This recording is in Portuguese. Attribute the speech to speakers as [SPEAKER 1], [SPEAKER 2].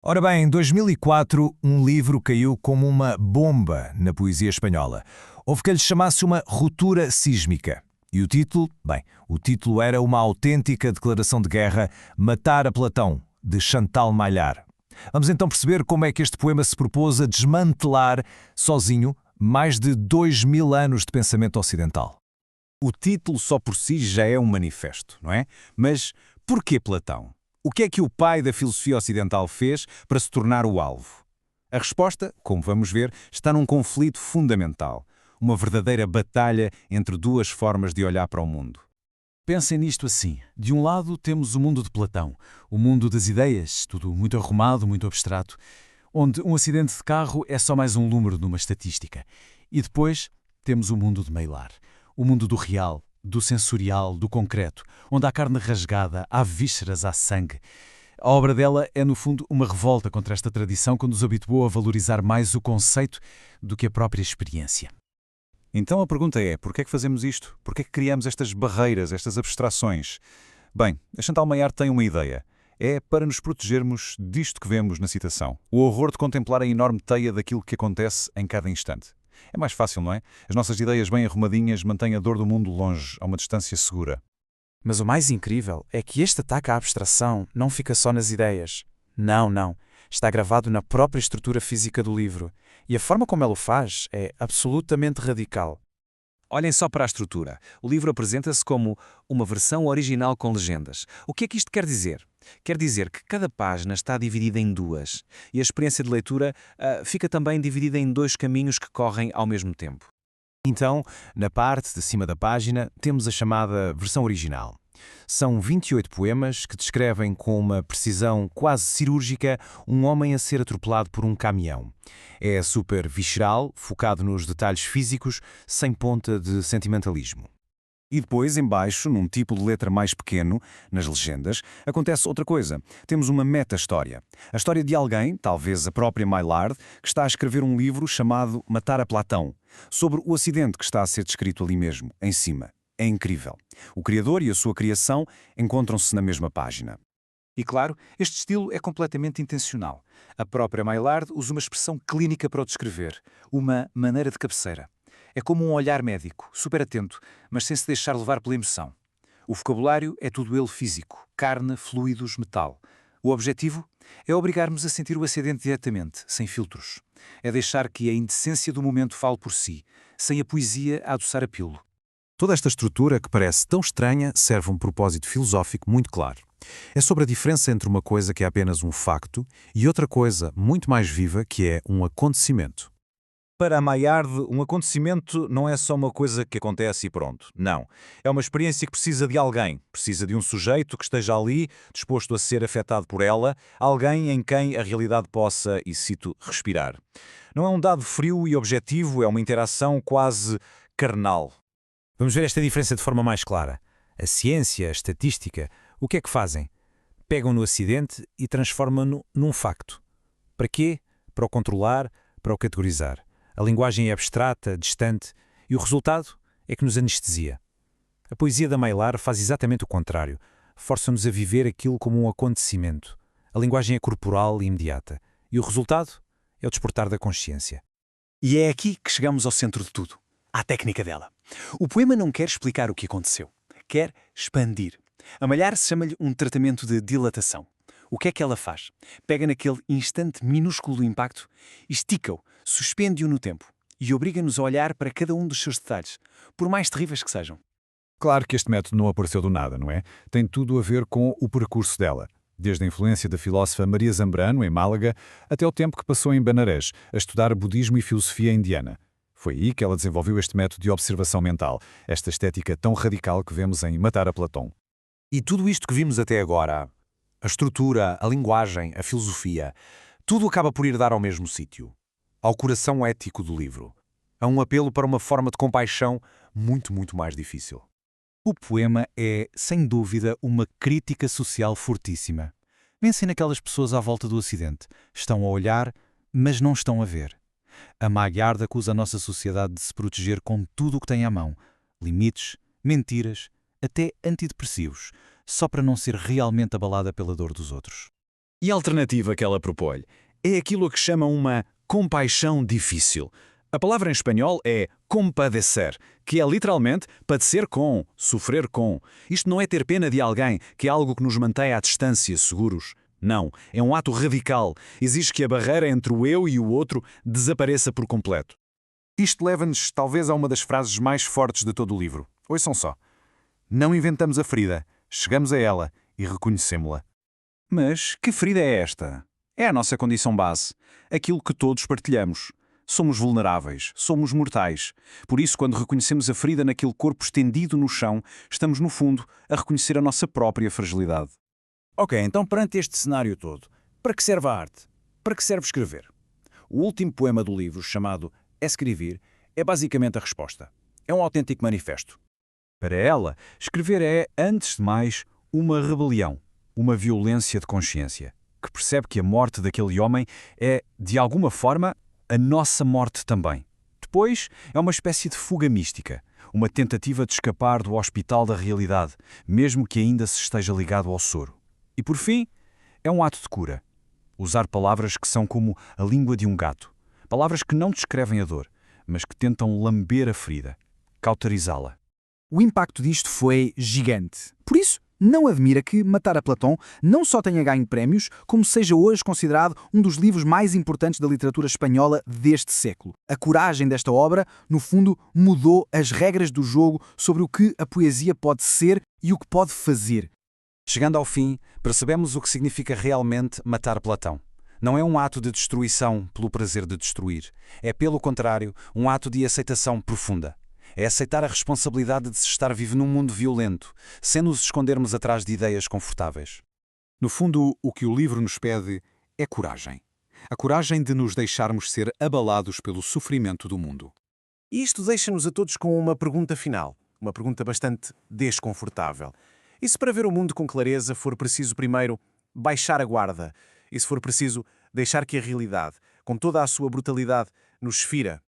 [SPEAKER 1] Ora bem, em 2004, um livro caiu como uma bomba na poesia espanhola. Houve que lhe chamasse uma ruptura sísmica. E o título? Bem, o título era uma autêntica declaração de guerra, Matar a Platão, de Chantal Maillard. Vamos então perceber como é que este poema se propôs a desmantelar, sozinho, mais de 2000 anos de pensamento ocidental.
[SPEAKER 2] O título só por si já é um manifesto, não é? Mas porquê Platão? O que é que o pai da filosofia ocidental fez para se tornar o alvo? A resposta, como vamos ver, está num conflito fundamental. Uma verdadeira batalha entre duas formas de olhar para o mundo.
[SPEAKER 3] Pensem nisto assim. De um lado temos o mundo de Platão, o mundo das ideias, tudo muito arrumado, muito abstrato, onde um acidente de carro é só mais um número numa estatística. E depois temos o mundo de Maillard, o mundo do real, do sensorial, do concreto, onde há carne rasgada, há vísceras, há sangue. A obra dela é, no fundo, uma revolta contra esta tradição que nos habituou a valorizar mais o conceito do que a própria experiência.
[SPEAKER 2] Então a pergunta é, por que é que fazemos isto? Por que é que criamos estas barreiras, estas abstrações? Bem, a Chantal Maillard tem uma ideia. É para nos protegermos disto que vemos na citação. O horror de contemplar a enorme teia daquilo que acontece em cada instante. É mais fácil, não é? As nossas ideias bem arrumadinhas mantêm a dor do mundo longe, a uma distância segura.
[SPEAKER 4] Mas o mais incrível é que este ataque à abstração não fica só nas ideias. Não. Está gravado na própria estrutura física do livro. E a forma como ela o faz é absolutamente radical.
[SPEAKER 5] Olhem só para a estrutura. O livro apresenta-se como uma versão original com legendas. O que é que isto quer dizer? Quer dizer que cada página está dividida em duas e a experiência de leitura fica também dividida em dois caminhos que correm ao mesmo tempo.
[SPEAKER 1] Então, na parte de cima da página, temos a chamada versão original. São 28 poemas que descrevem com uma precisão quase cirúrgica um homem a ser atropelado por um caminhão. É super visceral, focado nos detalhes físicos, sem ponta de sentimentalismo. E depois, embaixo, num tipo de letra mais pequeno, nas legendas, acontece outra coisa. Temos uma meta-história. A história de alguém, talvez a própria Maillard, que está a escrever um livro chamado Matar a Platão, sobre o acidente que está a ser descrito ali mesmo, em cima. É incrível. O criador e a sua criação encontram-se na mesma página.
[SPEAKER 6] E claro, este estilo é completamente intencional. A própria Maillard usa uma expressão clínica para o descrever, uma maneira de cabeceira. É como um olhar médico, super atento, mas sem se deixar levar pela emoção. O vocabulário é tudo ele físico, carne, fluidos, metal. O objetivo é obrigar-nos a sentir o acidente diretamente, sem filtros. É deixar que a indecência do momento fale por si, sem a poesia a adoçar a pílula.
[SPEAKER 2] Toda esta estrutura, que parece tão estranha, serve um propósito filosófico muito claro. É sobre a diferença entre uma coisa que é apenas um facto e outra coisa muito mais viva que é um acontecimento.
[SPEAKER 7] Para a Maillard, um acontecimento não é só uma coisa que acontece e pronto. Não. É uma experiência que precisa de alguém. Precisa de um sujeito que esteja ali, disposto a ser afetado por ela, alguém em quem a realidade possa, e cito, respirar. Não é um dado frio e objetivo, é uma interação quase carnal.
[SPEAKER 1] Vamos ver esta diferença de forma mais clara. A ciência, a estatística, o que é que fazem? Pegam no acidente e transformam-no num facto. Para quê? Para o controlar, para o categorizar. A linguagem é abstrata, distante, e o resultado é que nos anestesia. A poesia da Maillard faz exatamente o contrário. Força-nos a viver aquilo como um acontecimento. A linguagem é corporal e imediata. E o resultado é o despertar da consciência.
[SPEAKER 6] E é aqui que chegamos ao centro de tudo, à técnica dela. O poema não quer explicar o que aconteceu, quer expandir. A Maillard chama-lhe um tratamento de dilatação. O que é que ela faz? Pega naquele instante minúsculo do impacto, estica-o, suspende-o no tempo e obriga-nos a olhar para cada um dos seus detalhes, por mais terríveis que sejam.
[SPEAKER 2] Claro que este método não apareceu do nada, não é? Tem tudo a ver com o percurso dela. Desde a influência da filósofa Maria Zambrano, em Málaga, até o tempo que passou em Benarés, a estudar budismo e filosofia indiana. Foi aí que ela desenvolveu este método de observação mental, esta estética tão radical que vemos em Matar a Platão.
[SPEAKER 1] E tudo isto que vimos até agora, a estrutura, a linguagem, a filosofia, tudo acaba por ir dar ao mesmo sítio, ao coração ético do livro, a um apelo para uma forma de compaixão muito mais difícil.
[SPEAKER 3] O poema é, sem dúvida, uma crítica social fortíssima. Pensem naquelas pessoas à volta do acidente. Estão a olhar, mas não estão a ver. A Maillard acusa a nossa sociedade de se proteger com tudo o que tem à mão. Limites, mentiras, até antidepressivos, só para não ser realmente abalada pela dor dos outros.
[SPEAKER 2] E a alternativa que ela propõe é aquilo a que chamam uma compaixão difícil. A palavra em espanhol é compadecer, que é literalmente padecer com, sofrer com. Isto não é ter pena de alguém, que é algo que nos mantém à distância, seguros. Não, é um ato radical. Exige que a barreira entre o eu e o outro desapareça por completo.
[SPEAKER 1] Isto leva-nos, talvez, a uma das frases mais fortes de todo o livro. Ouçam só. Não inventamos a ferida, chegamos a ela e reconhecemos-la.
[SPEAKER 2] Mas que ferida é esta? É a nossa condição base, aquilo que todos partilhamos. Somos vulneráveis, somos mortais. Por isso, quando reconhecemos a ferida naquele corpo estendido no chão, estamos, no fundo, a reconhecer a nossa própria fragilidade.
[SPEAKER 7] Ok, então perante este cenário todo, para que serve a arte? Para que serve escrever? O último poema do livro, chamado Escrever, é basicamente a resposta. É um autêntico manifesto.
[SPEAKER 2] Para ela, escrever é, antes de mais, uma rebelião, uma violência de consciência, que percebe que a morte daquele homem é, de alguma forma, a nossa morte também. Depois, é uma espécie de fuga mística, uma tentativa de escapar do hospital da realidade, mesmo que ainda se esteja ligado ao soro. E, por fim, é um ato de cura. Usar palavras que são como a língua de um gato. Palavras que não descrevem a dor, mas que tentam lamber a ferida, cauterizá-la.
[SPEAKER 4] O impacto disto foi gigante. Por isso, não admira que Matar a Platão não só tenha ganho prémios, como seja hoje considerado um dos livros mais importantes da literatura espanhola deste século. A coragem desta obra, no fundo, mudou as regras do jogo sobre o que a poesia pode ser e o que pode fazer.
[SPEAKER 7] Chegando ao fim, percebemos o que significa realmente matar Platão. Não é um ato de destruição pelo prazer de destruir. É, pelo contrário, um ato de aceitação profunda. É aceitar a responsabilidade de se estar vivo num mundo violento, sem nos escondermos atrás de ideias confortáveis.
[SPEAKER 1] No fundo, o que o livro nos pede é coragem. A coragem de nos deixarmos ser abalados pelo sofrimento do mundo.
[SPEAKER 8] E isto deixa-nos a todos com uma pergunta final, uma pergunta bastante desconfortável. E se para ver o mundo com clareza for preciso primeiro baixar a guarda, e se for preciso deixar que a realidade, com toda a sua brutalidade, nos fira